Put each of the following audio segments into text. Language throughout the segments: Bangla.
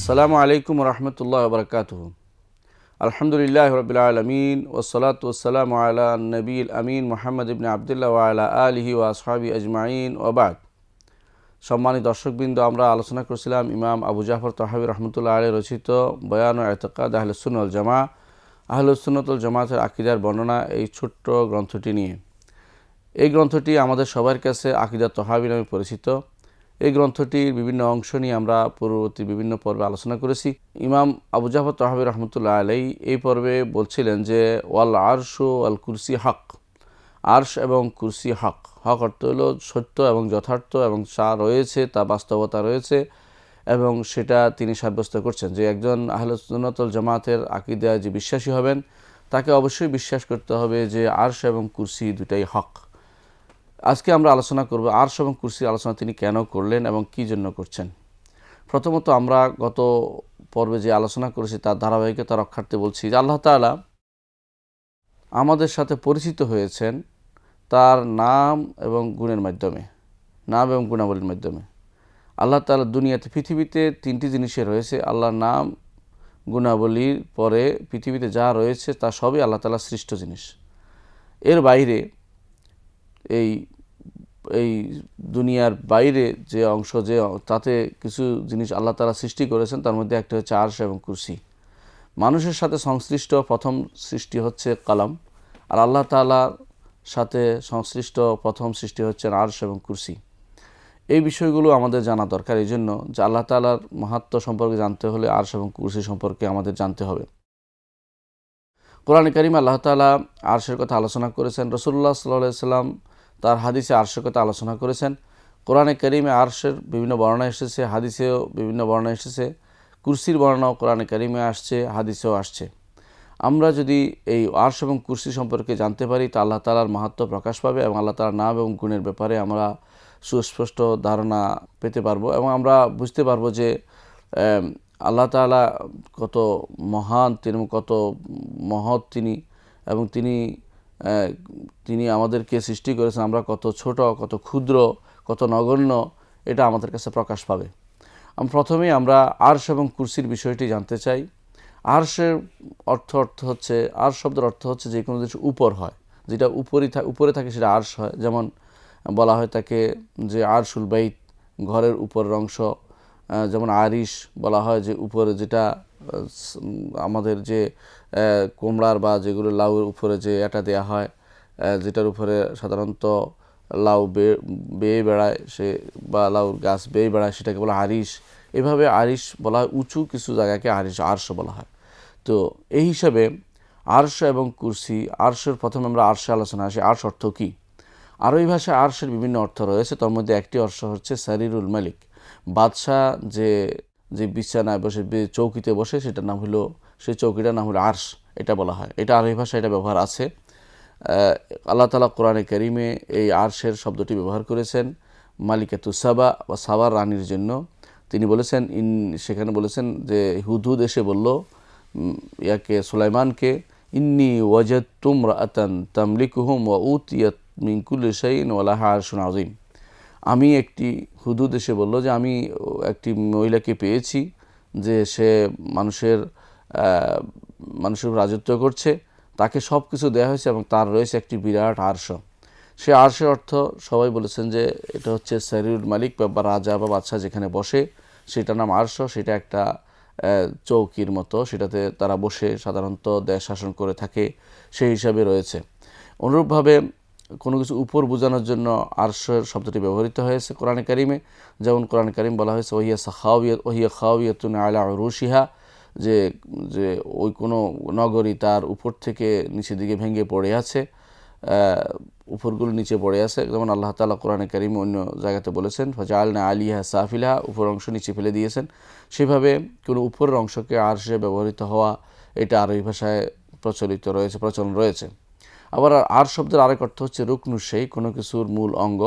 আসসালামু আলাইকুম রহমতুল্লাহ বরকাতুহু। আলহামদুলিল্লাহ রবিল আলমিন ওসলাত ওসালাম আলা নবীল আমিন মোহাম্মদ ইবনে আবদুল্লাহ আলা আলিহি ও আসহাবি আজমাইন ওবাদ। সম্মানিত দর্শকবৃন্দ, আমরা আলোচনা করছিলাম ইমাম আবু জাফর তাহাবী রহমতুল্লাহ আলাইহি রচিত বয়ান ও এতেকাদ আহলুস সুন্নাহ ওয়াল জামাআহ, আহলুস সুন্নাহ ওয়াল জামাআতের আকীদার বর্ণনা, এই ছোট্ট গ্রন্থটি নিয়ে। এই গ্রন্থটি আমাদের সবার কাছে আকীদা তাহাবী নামে পরিচিত। এই গ্রন্থটির বিভিন্ন অংশ নিয়ে আমরা পূর্ববর্তী বিভিন্ন পর্বে আলোচনা করেছি। ইমাম আবু জাফর তাহাবী রহমতুল্লাহ আলাইহি এই পর্বে বলছিলেন যে ওয়াল আরশ ওয়াল কুরসি হক, আরশ এবং কুরসি হক। হক অর্থ হলো সত্য এবং যথার্থ, এবং যা রয়েছে তা বাস্তবতা রয়েছে, এবং সেটা তিনি সাব্যস্ত করছেন যে একজন আহলুস সুন্নাহ ওয়াল জামাতের আকীদায় যে বিশ্বাসী হবেন তাকে অবশ্যই বিশ্বাস করতে হবে যে আরশ এবং কুরসি দুটাই হক। আজকে আমরা আলোচনা করব আরশ এবং কুরসির আলোচনা তিনি কেন করলেন এবং কি জন্য করছেন। প্রথমত আমরা গত পর্বে যে আলোচনা করেছি তার ধারাবাহিকতা রক্ষার্থে বলছি যে আল্লাহ তাআলা আমাদের সাথে পরিচিত হয়েছেন তার নাম এবং গুণের মাধ্যমে, নাম এবং গুণাবলীর মাধ্যমে। আল্লাহ তাআলা দুনিয়াতে পৃথিবীতে তিনটি জিনিসে রয়েছে। আল্লাহর নাম গুণাবলীর পরে পৃথিবীতে যা রয়েছে তা সবই আল্লাহ তাআলার সৃষ্ট জিনিস। এর বাইরে এই দুনিয়ার বাইরে যে অংশ, যে তাতে কিছু জিনিস আল্লাহ তাআলা সৃষ্টি করেছেন, তার মধ্যে একটা হচ্ছে আরশ এবং কুরসি। মানুষের সাথে সংশ্লিষ্ট প্রথম সৃষ্টি হচ্ছে কালাম, আর আল্লাহ তাআলার সাথে সংশ্লিষ্ট প্রথম সৃষ্টি হচ্ছে আরশ এবং কুরসি। এই বিষয়গুলো আমাদের জানা দরকার। এই জন্য যে আল্লাহ তাআলার মাহাত্ম্য সম্পর্কে জানতে হলে আরশ এবং কুরসি সম্পর্কে আমাদের জানতে হবে। কোরআনে কারিমে আল্লাহ তাআলা আরশের কথা আলোচনা করেছেন। রাসূলুল্লাহ সাল্লাল্লাহু আলাইহি ওয়াসাল্লাম তার হাদিসে আরশের কথা আলোচনা করেছেন। কোরআনে কারিমে আরশের বিভিন্ন বর্ণনা এসেছে, হাদিসেও বিভিন্ন বর্ণনা এসেছে। কুরসির বর্ণনাও কোরআনে কারিমে আসছে, হাদিসেও আসছে। আমরা যদি এই আরশ এবং কুরসি সম্পর্কে জানতে পারি তা আল্লাহ তাআলার মাহাত্ম্য প্রকাশ পাবে, এবং আল্লাহ তাআলার নাম এবং গুণের ব্যাপারে আমরা সুস্পষ্ট ধারণা পেতে পারবো, এবং আমরা বুঝতে পারবো যে আল্লাহ তাআলা কত মহান, তিনি কত মহৎ তিনি, এবং তিনি আমাদেরকে সৃষ্টি করেছেন, আমরা কত ছোট, কত ক্ষুদ্র, কত নগণ্য, এটা আমাদের কাছে প্রকাশ পাবে। প্রথমেই আমরা আরশ এবং কুরসির বিষয়টি জানতে চাই। আরশের অর্থ হচ্ছে, আরশ শব্দের অর্থ হচ্ছে যে কোনো কিছু উপর হয়, যেটা উপরে থাকে সেটা আরশ হয়। যেমন বলা হয় তাকে যে আরশুল বাইত, ঘরের উপরের অংশ। যেমন আরিশ বলা হয় যে উপরে, যেটা আমাদের যে কুমড়ার বা যেগুলো লাউয়ের উপরে যে এটা দেয়া হয়, যেটার উপরে সাধারণত লাউ বেয়ে বেড়ায়, সে বা লাউর গাছ বেয়ে বেড়ায়, সেটাকে বলা আরিশ। এভাবে আরিশ বলা হয়, উঁচু কিছু জায়গাকে আরশ বলা হয়। তো এই হিসাবে আরশ এবং কুরসি, আরশের প্রথমে আমরা আরশে আলোচনা আসি। আরশ অর্থ কী? আরবি ভাষায় আরশের বিভিন্ন অর্থ রয়েছে। তার মধ্যে একটি অর্থ হচ্ছে সারিরুল মালিক, বাদশাহ যে বিছানায় বসে, চৌকিতে বসে, সেটার নাম হলো, সেই চৌকিটার নাম হলো আরশ, এটা বলা হয়। এটা আরবি ভাষায় এটা ব্যবহার আছে। আল্লাহ তাআলা কোরআনে কারিমে এই আরশের শব্দটি ব্যবহার করেছেন মালিকাতু সাবা বা সাবার রানীর জন্য। তিনি বলেছেন, সেখানে বলেছেন যে হুদহুদ এসে বলল ইয়াকে, সুলাইমানকে, ইন্নী ওয়াজাদতু ইমরাআতান তামলিকুহুম ওয়া উতিয়াত মিন কুল্লি শাইইন ওয়া লাহা আরশুন আযীম। আমি একটি, হুদহুদ এসে বলল যে আমি একটি মহিলাকে পেয়েছি যে সে মানুষের রাজত্ব করছে, তাকে সব কিছু দেওয়া হয়েছে এবং তার রয়েছে একটি বিরাট আরশ। সে আরশের অর্থ সবাই বলেছেন যে এটা হচ্ছে সারিরুল মালিক বা রাজা বা বাদশাহ যেখানে বসে, সেটার নাম আরশ। সেটা একটা চৌকির মতো, সেটাতে তারা বসে সাধারণত দেশ শাসন করে থাকে, সেই হিসাবে রয়েছে। অনুরূপভাবে কোনো কিছু উপর বোঝানোর জন্য আরশের শব্দটি ব্যবহৃত হয়েছে কোরআনে কারিমে। যেমন কোরআনে কারিম বলা হয়েছে ওহিয়া খাওয়িয়াতুন আলা উরুশিহা, যে ওই কোনো নগরী তার উপর থেকে নিচের দিকে ভেঙে পড়ে আছে, উপরগুলো নিচে পড়ে আছে। যেমন আল্লাহ তাআলা কোরআনে কারিমে অন্য জায়গাতে বলেছেন ফাজআলনা আলিহা সাফিলাহা, উপর অংশ নিচে ফেলে দিয়েছেন। সেভাবে কোনো উপরের অংশকে আরশে ব্যবহৃত হওয়া, এটা আরবি ভাষায় প্রচলন রয়েছে। আবার আরশ শব্দের আরেক অর্থ হচ্ছে রুকনু সেই, কোনো কিছুর মূল অঙ্গ।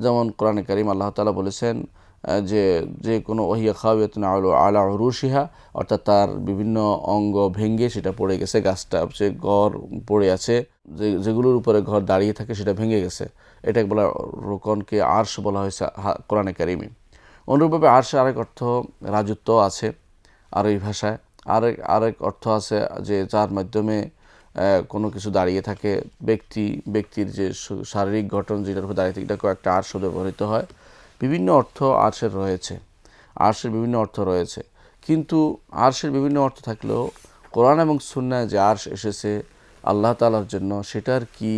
যেমন কোরআনে কারিম আল্লাহ তাআলা বলেছেন যে কোনো ওহিয়া খাওয়িয়াতুন আলা উরুশিহা, অর্থাৎ তার বিভিন্ন অঙ্গ ভেঙে সেটা পড়ে গেছে, গাছটা যে ঘর পড়ে আছে, যেগুলোর উপরে ঘর দাঁড়িয়ে থাকে সেটা ভেঙে গেছে, এটাকে বলা রোকনকে আরশ বলা হয়েছে কোরআনে কারিমে। অনুরূপভাবে আরশের আরেক অর্থ রাজত্ব আছে। আরবি ভাষায়। আরেক অর্থ আছে যে যার মাধ্যমে কোনো কিছু দাঁড়িয়ে থাকে, ব্যক্তির যে শারীরিক গঠন যেটার উপর দাঁড়িয়ে থাকে এটাকেও একটা আরশ ব্যবহৃত হয়। বিভিন্ন অর্থ আরশের রয়েছে, আরশের বিভিন্ন অর্থ রয়েছে। কিন্তু আরশের বিভিন্ন অর্থ থাকলেও কোরআন এবং সুন্নায় যে আরশ এসেছে আল্লাহ তাআলার জন্য, সেটার কি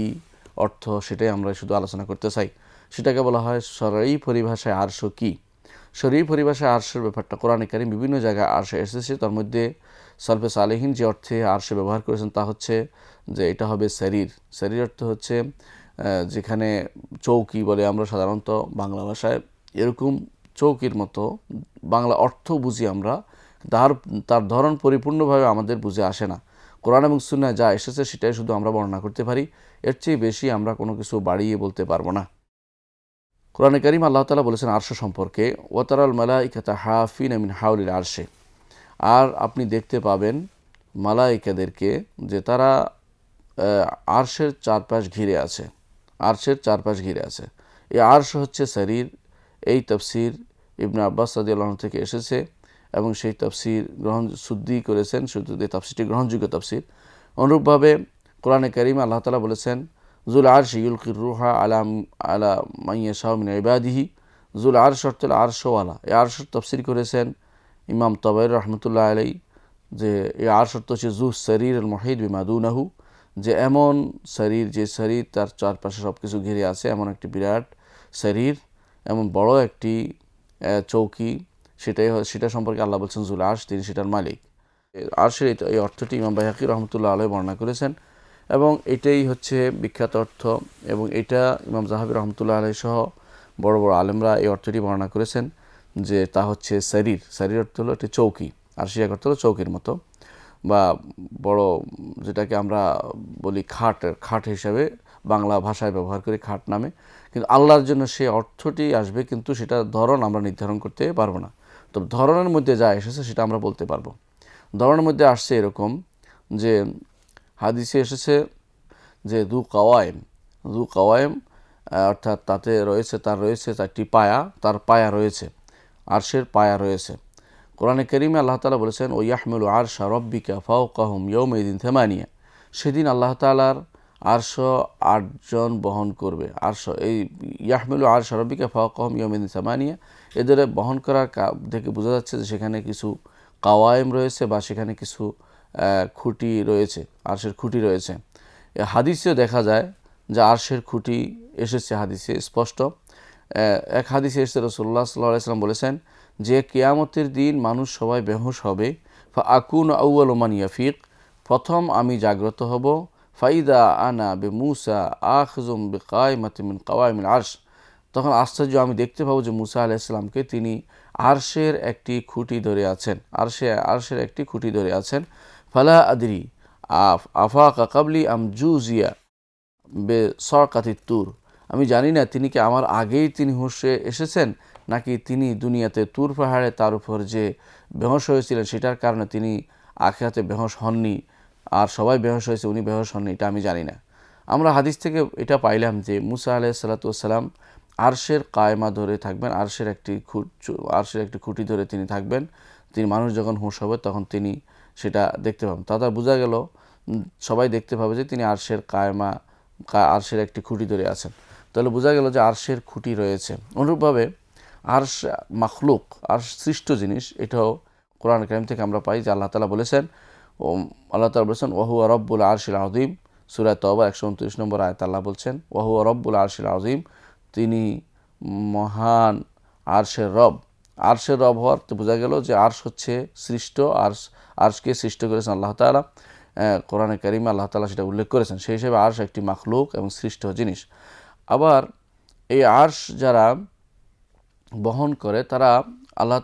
অর্থ সেটাই আমরা শুধু আলোচনা করতে চাই। সেটাকে বলা হয় শরঈ পরিভাষায় আরশ কি। শরঈ পরিভাষায় আরশের ব্যাপারটা কোরআনে কারীম বিভিন্ন জায়গায় আরশে এসেছে। তার মধ্যে সালফে সালেহিন যে অর্থে আরশে ব্যবহার করেছেন তা হচ্ছে যে এটা হবে শরীর। শরীর অর্থ হচ্ছে যেখানে চৌকি বলে আমরা সাধারণত বাংলা ভাষায়, এরকম চৌকির মতো বাংলা অর্থ বুঝি আমরা, তার ধরন পরিপূর্ণভাবে আমাদের বুঝে আসে না। কোরআন এবং সুন্নায় যা এসেছে সেটাই শুধু আমরা বর্ণনা করতে পারি, এর চেয়ে বেশি আমরা কোনো কিছু বাড়িয়ে বলতে পারবো না। কোরআনে কারীম আল্লাহ তাআলা বলেছেন আরশ সম্পর্কে, ওয়াতারাল মালাইকাতা হাফিনা মিন হাওলিল আরশে, আর আপনি দেখতে পাবেন মালাইকাদেরকে যে তারা আরশের চারপাশ ঘিরে আছে, আরশের চারপাশ ঘিরে আছে। এই আরশ হচ্ছে শরীর। এই তাফসীর ইবনে আব্বাস রাদিয়াল্লাহু আনহু থেকে এসেছে এবং সেই তাফসীর শুদ্ধি করেছেন, শুধু এই তাফসীরটি গ্রহণযোগ্য তাফসীর। অনুরূপভাবে কোরআনে কারীমে আল্লাহ তাআলা বলেছেন যুল আরশি ইউলকির রুহা আলা মান ইয়াশাউ মিন ইবাদিহি। যুল আরশ অর্থ আরশওয়ালা। এই আরশের তাফসীর করেছেন ইমাম তাবারী রাহমাতুল্লাহ আলাইহি যে এই আরশ অর্থ হচ্ছে যু শরীর আল মুহিত বিমা দুনাহু, যে এমন শরীর যে শরীর তার চারপাশে সব কিছু ঘিরে আছে, এমন একটি বিরাট শরীর, এমন বড় একটি চৌকি, সেটা সম্পর্কে আল্লাহ বলছেন যুল আরশ, তিনি সেটার মালিক। আরশের এই অর্থটি ইমাম বাইহাকী রহমতুল্লাহ আলাইহি বর্ণনা করেছেন এবং এটাই হচ্ছে বিখ্যাত অর্থ, এবং এটা ইমাম যাহাবী রহমতুল্লাহ আলাইহি সহ বড় বড় আলেমরা এই অর্থটি বর্ণনা করেছেন যে তা হচ্ছে শরীর। শরীর অর্থ হলো একটি চৌকি, আরশি অর্থ হলো চৌকির মতো বা বড়, যেটাকে আমরা বলি খাট হিসাবে বাংলা ভাষায় ব্যবহার করি খাট নামে, কিন্তু আল্লাহর জন্য সেই অর্থটি আসবে, কিন্তু সেটা ধরন আমরা নির্ধারণ করতে পারবো না। তো ধরনের মধ্যে যা এসেছে সেটা আমরা বলতে পারবো। ধরনের মধ্যে আসছে এরকম যে হাদিসে এসেছে যে দু কাওয়ায়েম অর্থাৎ তার রয়েছে চারটি পায়া, তার পায়া রয়েছে, আরশের পায়া রয়েছে। কোরআনে কারীমে আল্লাহ তাআলা বলেছেন ও ইয়াহমিলু আরশা রাব্বিকা ফাওকাহুম ইয়াওমাইদিন থামানিয়া, সেদিন আল্লাহ তাআলার আরশ 8 জন বহন করবে। আরশ এই ইয়াহমিলু আরশা রাব্বিকা ফাওকাহুম ইয়াওমাইদিন থামানিয়া, এদের বহন করার থেকে বোঝা যাচ্ছে যে সেখানে কিছু কাওয়ায়েম রয়েছে বা সেখানে কিছু খুঁটি রয়েছে, আরশের খুঁটি রয়েছে। হাদিসেও দেখা যায় যে আরশের খুঁটি এসেছে, হাদিসে স্পষ্ট। এক হাদিসে এসেছে রাসূলুল্লাহ সাল্লাল্লাহু আলাইহি ওয়াসাল্লাম বলেছেন যে কিয়ামতের দিন মানুষ সবাই বেহুশ হবে, ফা আকুনু আউয়ালু মান ইয়াফিক, প্রথম আমি জাগ্রত হব, ফাইদা আনা বে মুসা আখিযুম বিকাইমাতিন মিন কাওয়াইমিল আরশ, তখন আশ্চর্য আমি দেখতে পাবো যে মুসা আলাইহিস সালামকে তিনি আরশের একটি খুঁটি ধরে আছেন, আরশের একটি খুঁটি ধরে আছেন। ফালা আদরি আফাকা কাবলি আম জুজিয়া বে সরকাতির তুর, আমি জানি না তিনি কি আমার আগেই তিনি হুঁশে এসেছেন নাকি তিনি দুনিয়াতে তুর পাহাড়ে তার উপর যে বেহোশ হয়েছিলেন সেটার কারণে তিনি আখিরাতে বেহোশ হননি, আর সবাই বেহোশ হয়েছে উনি বেহোশ হননি, এটা আমি জানি না। আমরা হাদিস থেকে এটা পাইলাম যে মুসা আলাইহিস সালাতু ওয়াস সালাম আরশের কায়মা ধরে থাকবেন, আরশের একটি খুঁটি ধরে তিনি থাকবেন। তিনি মানুষ যখন হুঁশ হবে তখন তিনি সেটা দেখতে পাবেন। তাতে বোঝা গেল সবাই দেখতে পাবে যে তিনি আরশের একটি খুঁটি ধরে আছেন। তাহলে বোঝা গেল যে আরশের খুঁটি রয়েছে। অনুরূপভাবে আরশ মাখলুক, আরশ সৃষ্ট জিনিস, এটাও কোরআন কারীম থেকে আমরা পাই যে আল্লাহ তাআলা বলেছেন ওয়াহুয়া রব্বুল আরশিল আযীম, সূরা তাওবা 129 নম্বর আয়াত আল্লাহ বলছেন ওয়াহুয়া রব্বুল আরশিল আযীম, তিনি মহান আরশের রব। আরশের রব হওয়ার তো বোঝা গেল যে আরশ হচ্ছে সৃষ্ট, আরশকে সৃষ্ট করেছেন আল্লাহ তাআলা। কোরআনে কারীমে আল্লাহ তাআলা সেটা উল্লেখ করেছেন। সেই হিসেবে আরশ একটি মাখলুক এবং সৃষ্ট জিনিস। আবার এই আরশ যারা বহন করে তারা আল্লাহ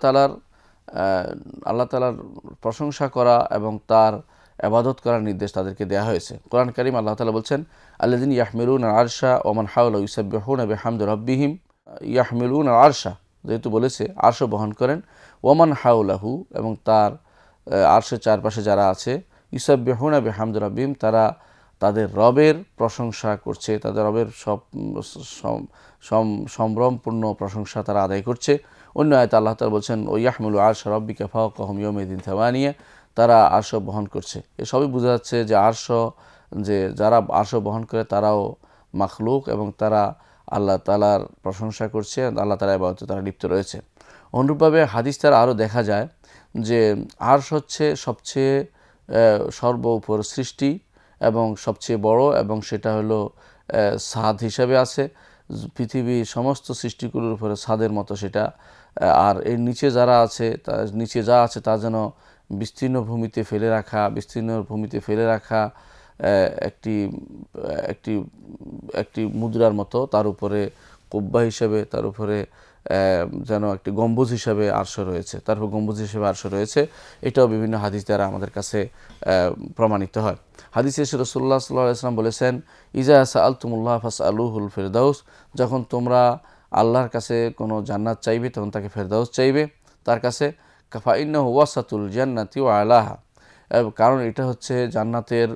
তাআলার প্রশংসা করা এবং তার ইবাদত করার নির্দেশ তাদেরকে দেওয়া হয়েছে। কোরআন কারীম আল্লাহ তাআলা বলছেন আল্লাযীনা ইয়াহমিলুনা আরশা ওয়া মান হাওলাহু ইউসাব্বিহুনা বিহামদি রাব্বিহিম, ইয়াহমিলুনা আরশা যেহেতু বলেছে আরশ বহন করেন, ওয়া মান হাওলাহু এবং তার আরশের চারপাশে যারা আছে, ইউসাব্বিহুনা বিহামদি রাব্বিহিম তারা তাদের রবের প্রশংসা করছে, তাদের রবের সব সম্ভ্রমপূর্ণ প্রশংসা তারা আদায় করছে। অন্য আয়াতে আল্লাহ তাআলা বলছেন ও ইয়াহমিলু আরশা রাব্বিকা ফাওকাহুম ইয়াওমাইযিন থামানিয়া, তারা আরশ বহন করছে। এসবই বোঝা যাচ্ছে যে যারা আরশ বহন করে তারাও মাখলুক এবং তারা আল্লাহ তাআলার প্রশংসা করছে, আল্লাহ তাআলার ইবাদতে তারা লিপ্ত রয়েছে। অনুরূপভাবে হাদিস দ্বারা আরও দেখা যায় যে আরশ হচ্ছে সবচেয়ে সর্বোপর সৃষ্টি এবং সবচেয়ে বড়, এবং সেটা হলো ছাদ হিসাবে আছে পৃথিবীর সমস্ত সৃষ্টিগুলোর উপরে ছাদের মতো সেটা। আর এর নিচে যারা আছে, তার নিচে যা আছে তা যেন বিস্তীর্ণ ভূমিতে ফেলে রাখা একটি একটি একটি মুদ্রার মতো, তার উপরে কুব্বা হিসেবে, তার উপরে যেন একটি গম্বুজ হিসাবে আরশ রয়েছে, তারপর গম্বুজ হিসেবে আরশ রয়েছে। এটাও বিভিন্ন হাদিস দ্বারা আমাদের কাছে প্রমাণিত হয়। হাদিসে এসে রাসূলুল্লাহ সাল্লাল্লাহু আলাইহি ওয়াসাল্লাম বলেছেন, ইজা সাআলতুমুল্লাহ ফাসআলুহুল ফিরদাউস, যখন তোমরা আল্লাহর কাছে কোনো জান্নাত চাইবে তখন তাকে ফেরদাউস চাইবে তার কাছে। ফা ইন্নাহু ওয়াসাতুল জান্নাতি ওয়া আলাহা, কারণ এটা হচ্ছে জান্নাতের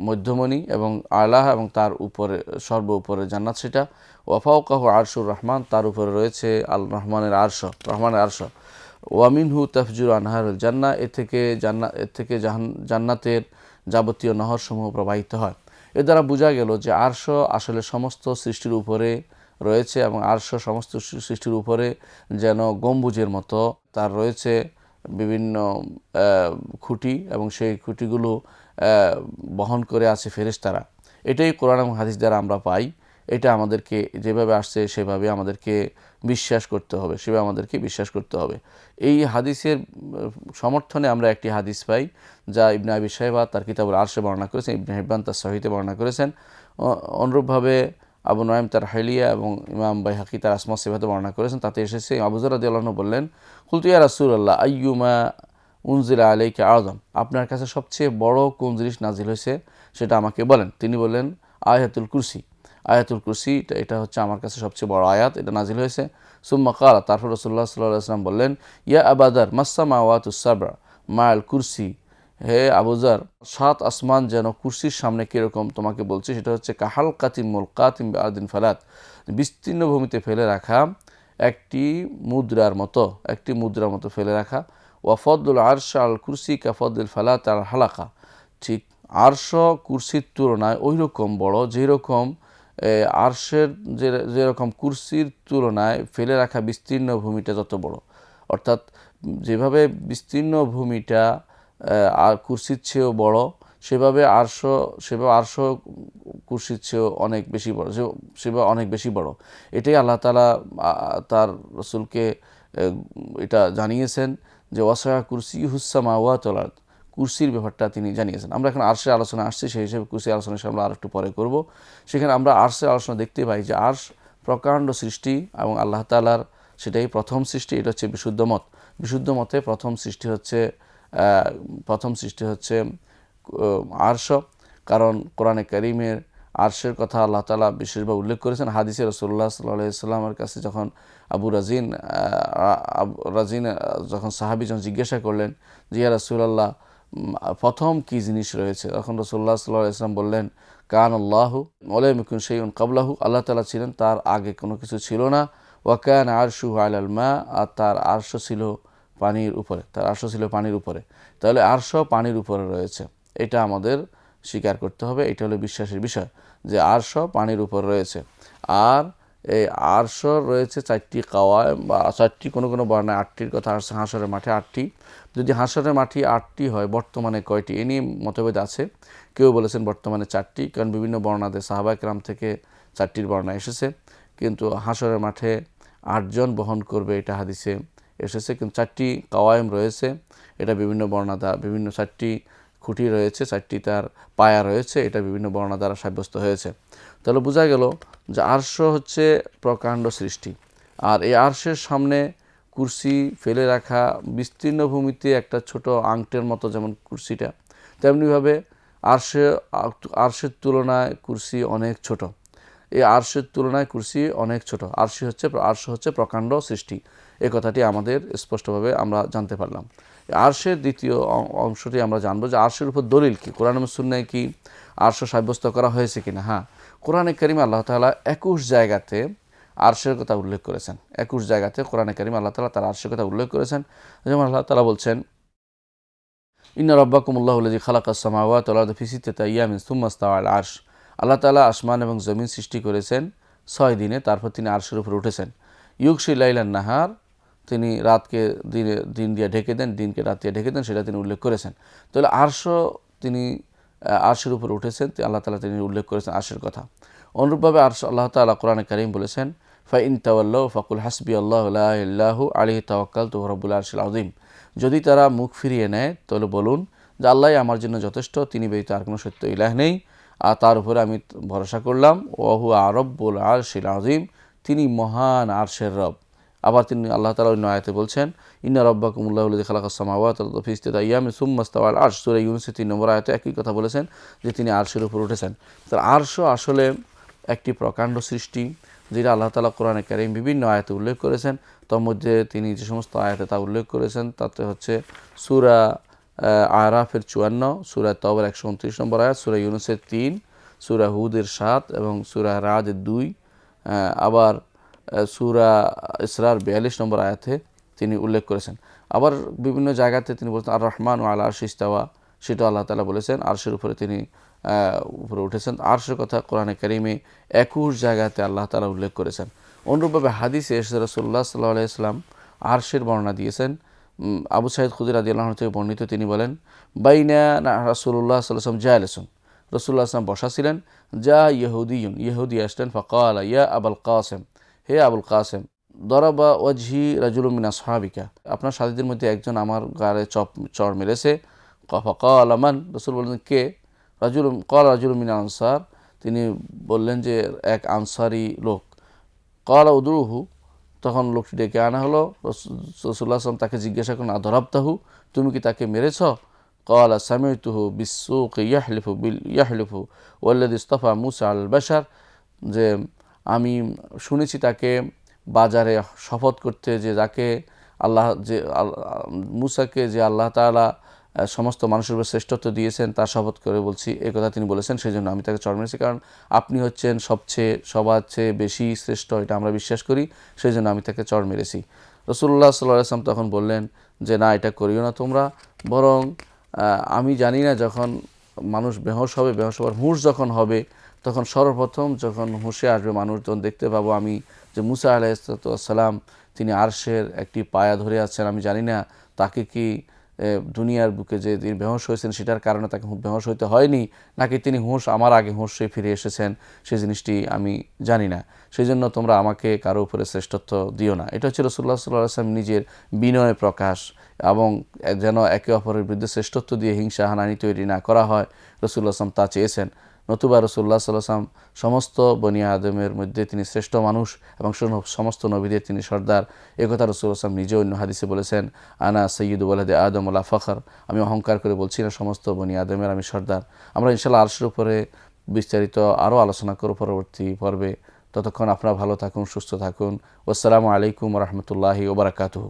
মধ্যমণি এবং আলাহা, এবং তার উপরে সর্ব উপরে জান্নাত সেটা। ওয়া ফাওকাহু আরশুর রহমান, তার উপরে রয়েছে রহমানের আরশ। ওয়া মিনহু তাফজুরু আনহারুল জান্নাহ, এর থেকে জান্নাতের যাবতীয় নহরসমূহ প্রবাহিত হয়। এর দ্বারা বোঝা গেল যে আরশ আসলে সমস্ত সৃষ্টির উপরে রয়েছে, এবং আরশ সমস্ত সৃষ্টির উপরে যেন গম্বুজের মতো তার রয়েছে বিভিন্ন খুঁটি, এবং সেই খুঁটিগুলো বহন করে আছে ফেরেশতারা। এটাই কোরআন এবং হাদিস দ্বারা আমরা পাই। এটা আমাদেরকে যেভাবে আসছে সেভাবে আমাদেরকে বিশ্বাস করতে হবে। এই হাদিসের সমর্থনে আমরা একটি হাদিস পাই যা ইবনে আবি শাইবা তার কিতাবুল আরশে বর্ণনা করেছেন, ইবনে হিব্বান তার সহিতে বর্ণনা করেছেন। অনুরূপভাবে আবু নুআইম তার হিলিয়া এবং ইমাম বাইহাকি তার আসমা সিফাতে বর্ণনা করেছেন। তাতে এসেছে আবু যর রাদিয়াল্লাহু আনহু বললেন, কুলতু ইয়া রাসূলুল্লাহ আইয়ুমা উনজিলা আলাইকা আযম, আপনার কাছে সবচেয়ে বড় কোন জিনিস নাজিল হয়েছে সেটা আমাকে বলেন। তিনি বললেন আয়াতুল কুরসি, এটা হচ্ছে আমার কাছে সবচেয়ে বড় আয়াত, এটা নাজিল হয়েছে। সুম্মা ক্বালা, তারপর রাসূলুল্লাহ সাল্লাল্লাহু আলাইহি ওয়াসাল্লাম বললেন, ইয়া আবা যার মাস-সামাওয়াতুস সাবআ মা'আল কুরসি, হে আবু যর, 7 আসমান যেন কুরসির সামনে কীরকম তোমাকে বলছি, সেটা হচ্ছে কাহালকাতিন মুলকাতিন বিআরদিন ফালাত, বিস্তীর্ণ ভূমিতে ফেলে রাখা একটি মুদ্রার মতো ফেলে রাখা। ওয়া ফদলুল আরশ আল কুরসি কা ফদলুল ফালাত আল হালাকা, ঠিক আরশ কুরসির তুলনায় ওই রকম বড় যেরকম আরশের যেরকম কুরসির তুলনায় ফেলে রাখা বিস্তীর্ণ ভূমিটা যত বড়। অর্থাৎ যেভাবে বিস্তীর্ণ ভূমিটা আর কুরসির চেয়েও বড়, সেভাবে আরশ কুরসির চেয়েও অনেক বেশি বড়। এটাই আল্লাহ তাআলা তার রাসূলকে এটা জানিয়েছেন যে ওয়াসা কুরসিয়ুহুস সামাওয়াতি ওয়াল আরদ, কুরসির ব্যাপারটা তিনি জানিয়েছেন। আমরা এখন আরশের আলোচনা আসছি, সেই হিসেবে কুরসির আলোচনা আমরা আর একটু পরে করব। সেখানে আমরা আরশের আলোচনা দেখতে পাই যে আরশ প্রকাণ্ড সৃষ্টি, এবং আল্লাহ তাআলার সেটাই প্রথম সৃষ্টি। এটা হচ্ছে বিশুদ্ধ মতে প্রথম সৃষ্টি হচ্ছে আরশ, কারণ কোরআনে কারীমের আরশের কথা আল্লাহ তাআলা বিশেষভাবে উল্লেখ করেছেন। হাদিসে রাসূলুল্লাহ সাল্লাল্লাহু আলাইহি ওয়াসাল্লামের কাছে যখন আবু রাজিন যখন সাহাবী জিজ্ঞাসা করলেন যে ইয়া রাসূলুল্লাহ প্রথম কি জিনিস রয়েছে, তখন রাসূলুল্লাহ সাল্লাল্লাহু আলাইহি ওয়াসাল্লাম বললেন কানাল্লাহু ওয়া লাম ইয়াকুন শাইউন ক্বাবলাহু, আল্লাহ তাআলা ছিলেন, তার আগে কোনো কিছু ছিল না। ওয়া কানা আরশুহু আলাল মা, আর তার আরশ ছিল পানির উপরে। তাহলে আরশ পানির উপরে রয়েছে, এটা আমাদের স্বীকার করতে হবে। এটা হলো বিশ্বাসের বিষয় যে আরশ পানির উপর রয়েছে। আর এই আরশ রয়েছে 4টি কাওয়ায়েম, বা 4টি, কোনো বর্ণায় 8টির কথা আসছে, হাশরের মাঠে 8টি। যদি হাশরের মাঠে 8টি হয়, বর্তমানে কয়টি এ নিয়ে মতভেদ আছে। কেউ বলেছেন বর্তমানে 4টি, কারণ বিভিন্ন বর্ণাতে সাহাবায়ে কেরাম থেকে 4টির বর্ণনা এসেছে, কিন্তু হাশরের মাঠে 8 জন বহন করবে এটা হাদিসে এসেছে। কিন্তু 4টি কাওয়ায়েম রয়েছে, এটা বিভিন্ন বর্ণনা, বিভিন্ন 4টি খুঁটি রয়েছে, 4টি তার পায়া রয়েছে, এটা বিভিন্ন বর্ণনা দ্বারা সাব্যস্ত হয়েছে। তাহলে বোঝা গেল যে আরশ হচ্ছে প্রকাণ্ড সৃষ্টি, আর এই আরশের সামনে কুরসি ফেলে রাখা বিস্তীর্ণ ভূমিতে একটা ছোট আংটের মতো যেমন কুরসিটা, তেমনিভাবে আরশের তুলনায় কুরসি অনেক ছোট। এই আরশের তুলনায় কুরসি অনেক ছোট। আরশ হচ্ছে প্রকাণ্ড সৃষ্টি, এই কথাটি আমাদের স্পষ্টভাবে আমরা জানতে পারলাম। আরশের দ্বিতীয় অংশটি আমরা জানবো যে আরশের উপর দলিল কি, কোরআন এবং সুন্নাহয় কি আরশ সাব্যস্ত করা হয়েছে কিনা। হ্যাঁ, কোরআনে কারীমে আল্লাহ তাআলা 21 জায়গাতে আরশের কথা উল্লেখ করেছেন। 21 জায়গাতে কোরআনে কারিমে আল্লাহ তাআলা তার আরশের কথা উল্লেখ করেছেন। যেমন আল্লাহ তাআলা বলছেন, ইন্না রাব্বাকুমুল্লাহু আল্লাযী খালাকাস সামাওয়াতি ওয়াল আরদা ফি সিত্তাতি আইয়ামিন সুম্মা ইসতাওয়া আলাল আরশ। আল্লাহ তাআলা আসমান এবং জমিন সৃষ্টি করেছেন 6 দিনে, তারপর তিনি আরশের উপরে উঠেছেন। ইউগশি লাইলান নাহার, তিনি রাতকে দিন দিয়ে ঢেকে দেন, দিনকে রাত দিয়ে ঢেকে দেন, সেটা তিনি উল্লেখ করেছেন। তাহলে আরশও তিনি আরশের উপরে উঠেছেন, আল্লাহ তাআলা তিনি উল্লেখ করেছেন আরশের কথা। অনুরূপভাবে আরশ আল্লাহ তাআলা কোরআনে কারীম বলেছেন, ফাইন তাওয়াল্লাউ ফাকুল হাসবিয়াল্লাহু লা ইলাহা ইল্লাহু আলাইহি তাওয়াক্কালতু ওয়া রাব্বুল আরশিল আযীম। যদি তারা মুখ ফিরিয়ে নেয় তাহলে বলুন যে আল্লাহই আমার জন্য যথেষ্ট, তিনি ব্যতীত আর কোনো সত্য ইলাহ নেই, আর তার উপরে আমি ভরসা করলাম। ওয়া হুয়া রাব্বুল আরশিল আযীম, তিনি মহান আরশের রব। আবার তিনি আল্লাহ তাআলা অন্য আয়াতে বলছেন, ইন্না রাব্বাকুমুল্লাহু আল্লাযী খালাকাস সামাওয়াতি ওয়াল আরদা ফি সিত্তাতি আইয়ামিন সুম্মা ইসতাওয়া আলাল আরশ। সূরা ইউনূসের 3 নম্বর আয়াতে একই কথা বলেছেন যে তিনি আরশের উপর উঠেছেন। তার আরশ আসলে একটি প্রকাণ্ড সৃষ্টি, যেটা আল্লাহ তাআলা কোরআনে কারীম বিভিন্ন আয়াতে উল্লেখ করেছেন। তার মধ্যে তিনি যে সমস্ত আয়াতে তা উল্লেখ করেছেন তাতে হচ্ছে সূরা আরাফের 54, সূরা তাওবার 129 নম্বর আয়াত, সূরা ইউনূসের 3, সূরা হুদের 7 এবং সূরা রাদের 2, আবার সূরা ইসরার 42 নম্বর আয়াতে তিনি উল্লেখ করেছেন। আবার বিভিন্ন জায়গাতে তিনি বলছেন আর রহমান ও আলা আরশি ইস্তাওয়া, সেটা আল্লাহ তাআলা বলেছেন আরশের উপরে তিনি উপরে উঠেছেন। আরশের কথা কোরআনে কারীমে 21 জায়গাতে আল্লাহ তাআলা উল্লেখ করেছেন। অনুরূপভাবে হাদিসে রাসূলুল্লাহ সাল্লাল্লাহু আলাইহি ওয়াসাল্লাম আরশের বর্ণনা দিয়েছেন। আবু সাঈদ খুদরি রাদিয়াল্লাহু আনহু থেকে বর্ণিত, তিনি বলেন, বাইনা রাসূলুল্লাহ সাল্লাল্লাহু আলাইহি ওয়াসাল্লাম জালিসুন, রাসূলুল্লাহ সাল্লাল্লাহু আলাইহি ওয়াসাল্লাম বসা ছিলেন। যা ইহুদিয়ুন, ইহুদি আসলেন, ফাকালা ইয়া আবুল কাসিম, হে আবুল কাসিম, দরাবা ওয়াজহি রাজুলুম মিন আসহাবিকা, আপনার সাথীদের মধ্যে একজন আমার গায়ে চড় মেরেছে। ফাকালা মান, রাসূল বললেন কে? রাজুলুম মিন আনসার, তিনি বললেন যে এক আনসারি লোক। ক্বালা উদরুহু, তখন লোকটি ডেকে আনা হলো। রাসূলুল্লাহ সাল্লাল্লাহু আলাইহি ওয়াসাল্লাম তাকে জিজ্ঞাসা করেন, আদরাবতাহু, তুমি কি তাকে মেরেছ? ক্বালা সামি'তুহু বিস-সুকি ইয়াহলিফু ওয়াল্লাযী ইসতাফা মূসা আলাল বাশার, যে আমি শুনেছি তাকে বাজারে শপথ করতে, যে যাকে আল্লাহ, যে মূসাকে যে আল্লাহ তাআলা সমস্ত মানুষের উপর শ্রেষ্ঠত্ব দিয়েছেন তার শপথ করে বলছি, এই কথা তিনি বলেছেন, সেই জন্য আমি তাকে চড় মেরেছি, কারণ আপনি হচ্ছেন সবার চেয়ে বেশি শ্রেষ্ঠ, এটা আমরা বিশ্বাস করি, সেই জন্য আমি তাকে চড় মেরেছি। রাসূলুল্লাহ সাল্লাল্লাহু আলাইহি ওয়াসাল্লাম তখন বললেন যে না, এটা করিও না তোমরা, বরং আমি জানি না যখন মানুষ বেহুশ হবে, বেহুশ হওয়ার হুঁশ যখন হবে, তখন সর্বপ্রথম যখন হুঁশে আসবে মানুষ, তখন দেখতে পাবো আমি যে মুসা আলাইহিসসালাম তিনি আরশের একটি পায়া ধরে আছেন। আমি জানি না তাকে কি দুনিয়ার বুকে যে তিনি বেহুশ হয়েছেন সেটার কারণে তাকে বেহুশ হইতে হয়নি, নাকি তিনি আমার আগে হুঁশে ফিরে এসেছেন, সেই জিনিসটি আমি জানি না। সেই জন্য তোমরা আমাকে কারো উপরে শ্রেষ্ঠত্ব দিও না। এটা হচ্ছে রাসূলুল্লাহ সাল্লাল্লাহু আলাইহি ওয়াসাল্লাম নিজের বিনয় প্রকাশ, এবং যেন একে অপরের বিরুদ্ধে শ্রেষ্ঠত্ব দিয়ে হিংসা হানানি তৈরি না করা হয়, রাসূলুল্লাহ সাল্লাল্লাহু আলাইহি ওয়াসাল্লাম তা চেয়েছেন। নতুবা রাসূলুল্লাহ সাল্লাল্লাহু আলাইহি ওয়াসাল্লাম সমস্ত বনি আদমের মধ্যে তিনি শ্রেষ্ঠ মানুষ এবং সমস্ত নবীদের তিনি সর্দার, একথা রাসূলুল্লাহ সাল্লাল্লাহু আলাইহি ওয়াসাল্লাম নিজে অন্য হাদিসে বলেছেন, আনা সাইয়্যিদু ওয়ালাদি আদম ওয়ালা ফখর, আমি অহংকার করে বলছি না, সমস্ত বনি আদমের আমি সর্দার। আমরা ইনশাআল্লাহ আরশের উপরে বিস্তারিত আরও আলোচনা করব পরবর্তী পর্বে। ততক্ষণ আপনারা ভালো থাকুন, সুস্থ থাকুন। আসসালামু আলাইকুম ওয়া রাহমাতুল্লাহি ওয়া বারাকাতুহু।